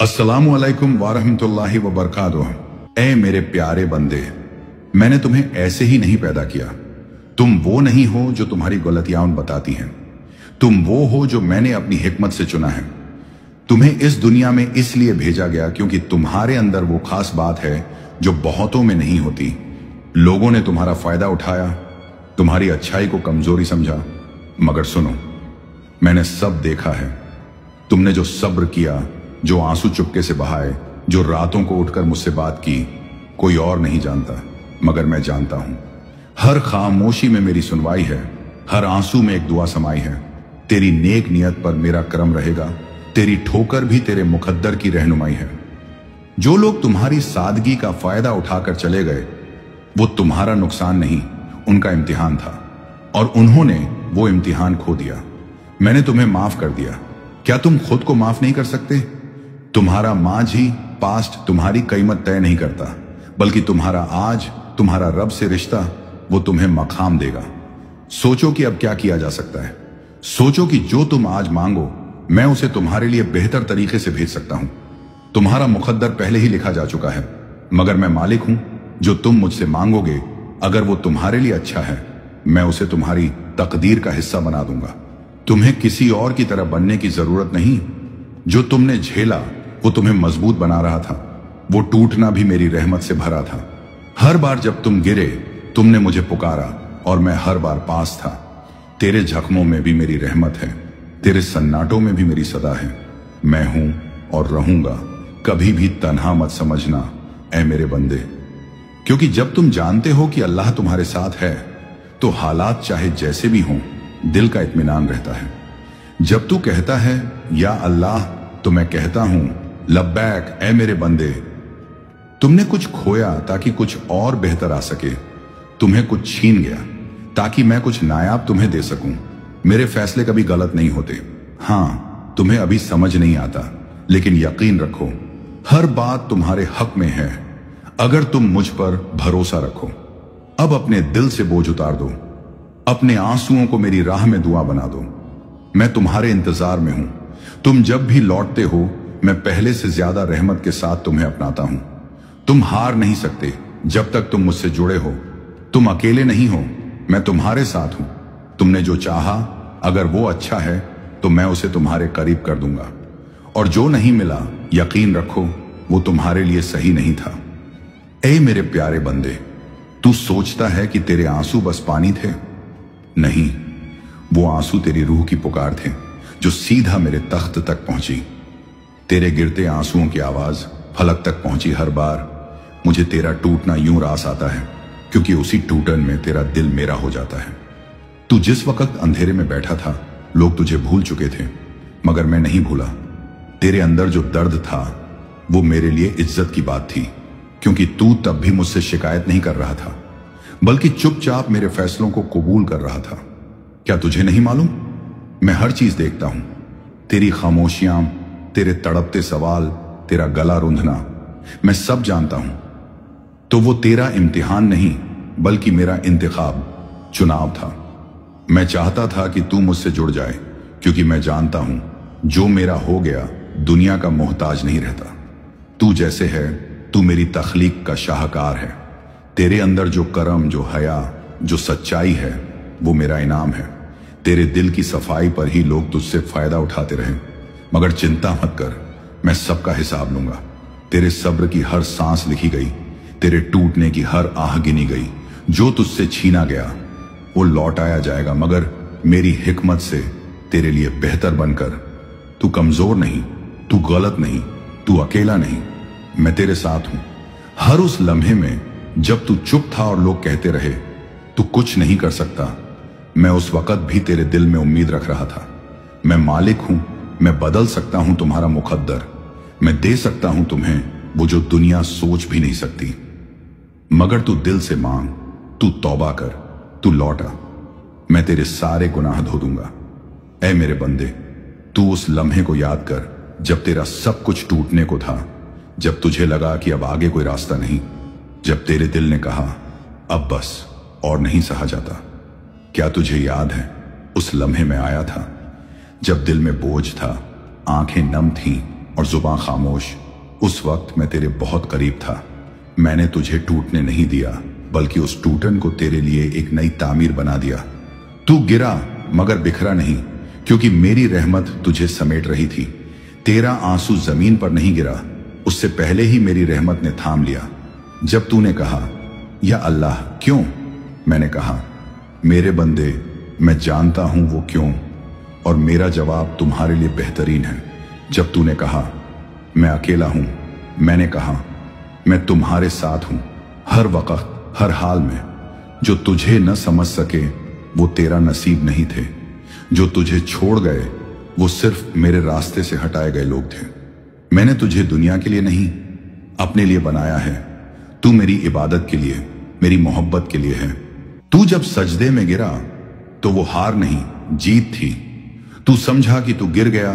अस्सलामु अलैकुम वारहमतुल्लाहि वबरकातुह। ऐ मेरे प्यारे बंदे, मैंने तुम्हें ऐसे ही नहीं पैदा किया। तुम वो नहीं हो जो तुम्हारी गलतियां बताती हैं। तुम वो हो जो मैंने अपनी हिकमत से चुना है। तुम्हें इस दुनिया में इसलिए भेजा गया क्योंकि तुम्हारे अंदर वो खास बात है जो बहुतों में नहीं होती। लोगों ने तुम्हारा फायदा उठाया, तुम्हारी अच्छाई को कमजोरी समझा, मगर सुनो, मैंने सब देखा है। तुमने जो सब्र किया, जो आंसू चुपके से बहाए, जो रातों को उठकर मुझसे बात की, कोई और नहीं जानता मगर मैं जानता हूं। हर खामोशी में मेरी सुनवाई है, हर आंसू में एक दुआ समाई है। तेरी नेक नियत पर मेरा करम रहेगा, तेरी ठोकर भी तेरे मुकद्दर की रहनुमाई है। जो लोग तुम्हारी सादगी का फायदा उठाकर चले गए, वो तुम्हारा नुकसान नहीं, उनका इम्तिहान था और उन्होंने वो इम्तिहान खो दिया। मैंने तुम्हें माफ कर दिया। क्या तुम खुद को माफ नहीं कर सकते? तुम्हारा मांझी पास्ट तुम्हारी कीमत तय नहीं करता, बल्कि तुम्हारा आज, तुम्हारा रब से रिश्ता, वो तुम्हें मकाम देगा। सोचो कि अब क्या किया जा सकता है। सोचो कि जो तुम आज मांगो, मैं उसे तुम्हारे लिए बेहतर तरीके से भेज सकता हूं। तुम्हारा मुकद्दर पहले ही लिखा जा चुका है, मगर मैं मालिक हूं। जो तुम मुझसे मांगोगे, अगर वो तुम्हारे लिए अच्छा है, मैं उसे तुम्हारी तकदीर का हिस्सा बना दूंगा। तुम्हें किसी और की तरह बनने की जरूरत नहीं। जो तुमने झेला वो तुम्हें मजबूत बना रहा था। वो टूटना भी मेरी रहमत से भरा था। हर बार जब तुम गिरे, तुमने मुझे पुकारा और मैं हर बार पास था। तेरे जख्मों में भी मेरी रहमत है, तेरे सन्नाटों में भी मेरी सदा है। मैं हूं और रहूंगा, कभी भी तन्हा मत समझना ऐ मेरे बंदे। क्योंकि जब तुम जानते हो कि अल्लाह तुम्हारे साथ है, तो हालात चाहे जैसे भी हों, दिल का इत्मीनान रहता है। जब तू कहता है या अल्लाह, तो मैं कहता हूं लब्बैक ऐ मेरे बंदे। तुमने कुछ खोया ताकि कुछ और बेहतर आ सके। तुम्हें कुछ छीन गया ताकि मैं कुछ नायाब तुम्हें दे सकूं। मेरे फैसले कभी गलत नहीं होते। हां, तुम्हें अभी समझ नहीं आता, लेकिन यकीन रखो, हर बात तुम्हारे हक में है अगर तुम मुझ पर भरोसा रखो। अब अपने दिल से बोझ उतार दो, अपने आंसुओं को मेरी राह में दुआ बना दो। मैं तुम्हारे इंतजार में हूं। तुम जब भी लौटते हो, मैं पहले से ज्यादा रहमत के साथ तुम्हें अपनाता हूं। तुम हार नहीं सकते जब तक तुम मुझसे जुड़े हो। तुम अकेले नहीं हो, मैं तुम्हारे साथ हूं। तुमने जो चाहा, अगर वो अच्छा है तो मैं उसे तुम्हारे करीब कर दूंगा, और जो नहीं मिला, यकीन रखो वो तुम्हारे लिए सही नहीं था। ऐ मेरे प्यारे बंदे, तू सोचता है कि तेरे आंसू बस पानी थे? नहीं, वो आंसू तेरी रूह की पुकार थे जो सीधा मेरे तख्त तक पहुंची। तेरे गिरते आंसुओं की आवाज फलक तक पहुंची। हर बार मुझे तेरा टूटना यूं रास आता है, क्योंकि उसी टूटन में तेरा दिल मेरा हो जाता है। तू जिस वक्त अंधेरे में बैठा था, लोग तुझे भूल चुके थे, मगर मैं नहीं भूला। तेरे अंदर जो दर्द था, वो मेरे लिए इज्जत की बात थी, क्योंकि तू तब भी मुझसे शिकायत नहीं कर रहा था, बल्कि चुपचाप मेरे फैसलों को कबूल कर रहा था। क्या तुझे नहीं मालूम? मैं हर चीज देखता हूं। तेरी खामोशियां, तेरे तड़पते सवाल, तेरा गला रुंधना, मैं सब जानता हूं। तो वो तेरा इम्तिहान नहीं, बल्कि मेरा इंतखाब, चुनाव था। मैं चाहता था कि तू मुझसे जुड़ जाए, क्योंकि मैं जानता हूं जो मेरा हो गया दुनिया का मोहताज नहीं रहता। तू जैसे है, तू मेरी तख्लीक का शाहकार है। तेरे अंदर जो करम, जो हया, जो सच्चाई है, वो मेरा इनाम है। तेरे दिल की सफाई पर ही लोग तुझसे फायदा उठाते रहे, मगर चिंता मत कर, मैं सबका हिसाब लूंगा। तेरे सब्र की हर सांस लिखी गई, तेरे टूटने की हर आह गिनी गई। जो तुझसे छीना गया वो लौटाया जाएगा, मगर मेरी हिकमत से तेरे लिए बेहतर बनकर। तू कमजोर नहीं, तू गलत नहीं, तू अकेला नहीं, मैं तेरे साथ हूं। हर उस लम्हे में जब तू चुप था और लोग कहते रहे तू कुछ नहीं कर सकता, मैं उस वक्त भी तेरे दिल में उम्मीद रख रहा था। मैं मालिक हूं, मैं बदल सकता हूं तुम्हारा मुकद्दर। मैं दे सकता हूं तुम्हें वो जो दुनिया सोच भी नहीं सकती। मगर तू दिल से मांग, तू तौबा कर, तू लौटा, मैं तेरे सारे गुनाह धो दूंगा। ऐ मेरे बंदे, तू उस लम्हे को याद कर जब तेरा सब कुछ टूटने को था, जब तुझे लगा कि अब आगे कोई रास्ता नहीं, जब तेरे दिल ने कहा अब बस और नहीं सहा जाता। क्या तुझे याद है उस लम्हे में आया था जब दिल में बोझ था, आंखें नम थीं, اور जुबान खामोश। उस वक्त मैं तेरे बहुत करीब था। मैंने तुझे टूटने नहीं दिया, बल्कि उस टूटन को तेरे लिए एक नई तामीर बना दिया। तू गिरा मगर बिखरा नहीं, क्योंकि मेरी रहमत तुझे समेट रही थी। तेरा आंसू जमीन पर नहीं गिरा, उससे पहले ही मेरी रहमत ने थाम लिया। जब तूने कहा या अल्लाह क्यों, मैंने कहा मेरे बंदे मैं जानता हूं वो क्यों, और मेरा जवाब तुम्हारे लिए बेहतरीन है। जब तूने कहा मैं अकेला हूं, मैंने कहा मैं तुम्हारे साथ हूं हर वक्त हर हाल में। जो तुझे न समझ सके वो तेरा नसीब नहीं थे, जो तुझे छोड़ गए वो सिर्फ मेरे रास्ते से हटाए गए लोग थे। मैंने तुझे दुनिया के लिए नहीं अपने लिए बनाया है। तू मेरी इबादत के लिए, मेरी मोहब्बत के लिए है। तू जब सजदे में गिरा तो वो हार नहीं जीत थी। तू समझा कि तू गिर गया,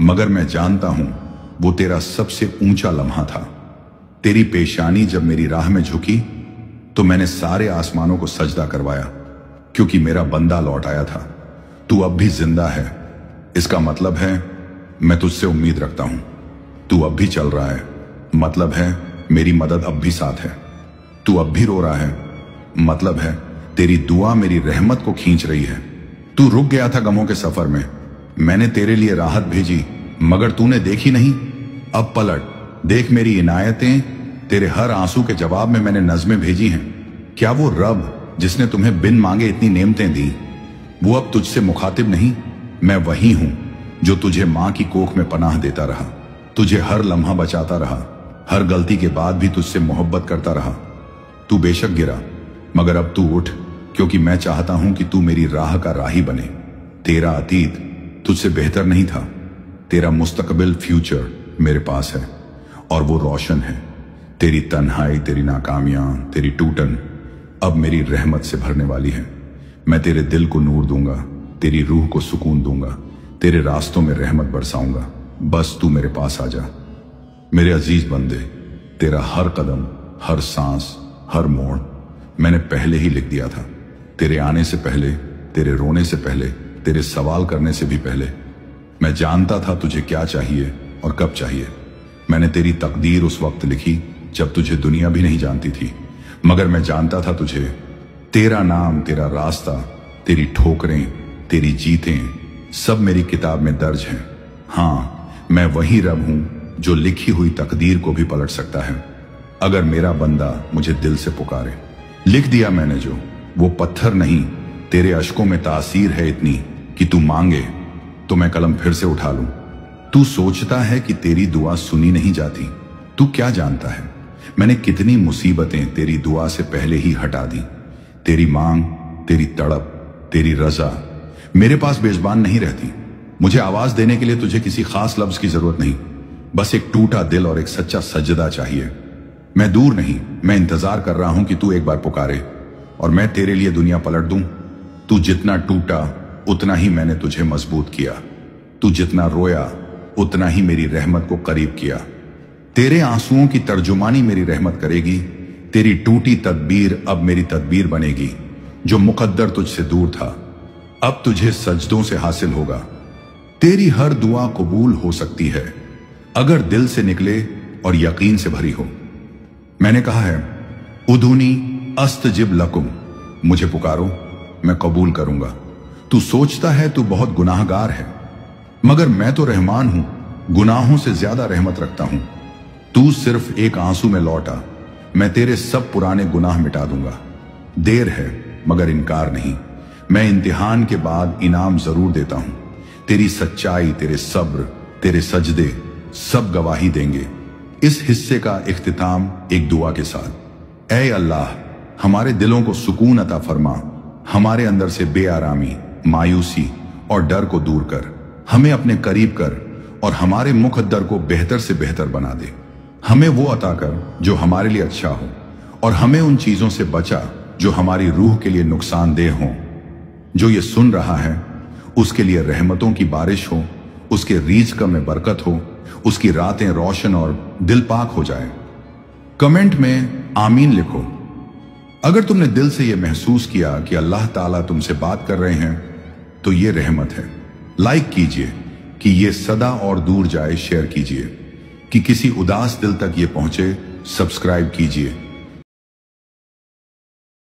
मगर मैं जानता हूं वो तेरा सबसे ऊंचा लम्हा था। तेरी पेशानी जब मेरी राह में झुकी तो मैंने सारे आसमानों को सजदा करवाया, क्योंकि मेरा बंदा लौट आया था। तू अब भी जिंदा है, इसका मतलब है मैं तुझसे उम्मीद रखता हूं। तू अब भी चल रहा है, मतलब है मेरी मदद अब भी साथ है। तू अब भी रो रहा है, मतलब है तेरी दुआ मेरी रहमत को खींच रही है। तू रुक गया था गमों के सफर में, मैंने तेरे लिए राहत भेजी, मगर तूने देखी नहीं। अब पलट देख मेरी इनायतें, तेरे हर आंसू के जवाब में मैंने नज़में भेजी हैं। क्या वो रब जिसने तुम्हें बिन मांगे इतनी नेमतें दी, वो अब तुझसे मुखातिब नहीं? मैं वही हूं जो तुझे मां की कोख में पनाह देता रहा, तुझे हर लम्हा बचाता रहा, हर गलती के बाद भी तुझसे मोहब्बत करता रहा। तू बेशक गिरा, मगर अब तू उठ, क्योंकि मैं चाहता हूं कि तू मेरी राह का राही बने। तेरा अतीत तुझसे बेहतर नहीं था, तेरा मुस्तकबिल फ्यूचर मेरे पास है और वो रोशन है। तेरी तन्हाई, तेरी नाकामियां, तेरी टूटन अब मेरी रहमत से भरने वाली है। मैं तेरे दिल को नूर दूंगा, तेरी रूह को सुकून दूंगा, तेरे रास्तों में रहमत बरसाऊंगा। बस तू मेरे पास आ जा। मेरे अजीज बंदे, तेरा हर कदम, हर सांस, हर मोड़ मैंने पहले ही लिख दिया था। तेरे आने से पहले, तेरे रोने से पहले, तेरे सवाल करने से भी पहले मैं जानता था तुझे क्या चाहिए और कब चाहिए। मैंने तेरी तकदीर उस वक्त लिखी जब तुझे दुनिया भी नहीं जानती थी, मगर मैं जानता था तुझे। तेरा नाम, तेरा रास्ता, तेरी ठोकरें, तेरी जीतें सब मेरी किताब में दर्ज हैं। हाँ, मैं वही रब हूं जो लिखी हुई तकदीर को भी पलट सकता है, अगर मेरा बंदा मुझे दिल से पुकारे। लिख दिया मैंने जो, वो पत्थर नहीं, तेरे अश्कों में तासीर है इतनी कि तू मांगे तो मैं कलम फिर से उठा लूं। तू सोचता है कि तेरी दुआ सुनी नहीं जाती, तू क्या जानता है मैंने कितनी मुसीबतें तेरी दुआ से पहले ही हटा दी। तेरी मांग, तेरी तड़प, तेरी रजा मेरे पास बेज़बान नहीं रहती। मुझे आवाज देने के लिए तुझे किसी खास लफ्ज की जरूरत नहीं, बस एक टूटा दिल और एक सच्चा सजदा चाहिए। मैं दूर नहीं, मैं इंतजार कर रहा हूं कि तू एक बार पुकारे और मैं तेरे लिए दुनिया पलट दूं। तू जितना टूटा उतना ही मैंने तुझे मजबूत किया, तू जितना रोया उतना ही मेरी रहमत को करीब किया। तेरे आंसुओं की तर्जुमानी मेरी रहमत करेगी, तेरी टूटी तदबीर अब मेरी तदबीर बनेगी। जो मुकद्दर तुझसे दूर था अब तुझे सजदों से हासिल होगा। तेरी हर दुआ कबूल हो सकती है अगर दिल से निकले और यकीन से भरी हो। मैंने कहा है उदूनी अस्तजिब लकुम, मुझे पुकारो मैं कबूल करूंगा। तू सोचता है तू बहुत गुनाहगार है, मगर मैं तो रहमान हूं, गुनाहों से ज्यादा रहमत रखता हूं। तू सिर्फ एक आंसू में लौटा, मैं तेरे सब पुराने गुनाह मिटा दूंगा। देर है मगर इनकार नहीं, मैं इम्तिहान के बाद इनाम जरूर देता हूं। तेरी सच्चाई, तेरे सब्र, तेरे सजदे सब गवाही देंगे। इस हिस्से का इख्तिताम एक दुआ के साथ। ऐ अल्लाह, हमारे दिलों को सुकून अता फरमा, हमारे अंदर से बेआरामी, मायूसी और डर को दूर कर, हमें अपने करीब कर और हमारे मुकद्दर को बेहतर से बेहतर बना दे। हमें वो अता कर जो हमारे लिए अच्छा हो और हमें उन चीजों से बचा जो हमारी रूह के लिए नुकसानदेह हों। जो ये सुन रहा है उसके लिए रहमतों की बारिश हो, उसके रिज़्क़ में बरकत हो, उसकी रातें रोशन और दिल पाक हो जाए। कमेंट में आमीन लिखो अगर तुमने दिल से यह महसूस किया कि अल्लाह ताला तुमसे बात कर रहे हैं तो ये रहमत है। लाइक कीजिए کہ یہ सदा और दूर जाए शेयर कीजिए, कि किसी उदास दिल तक ये पहुंचे सब्सक्राइब कीजिए।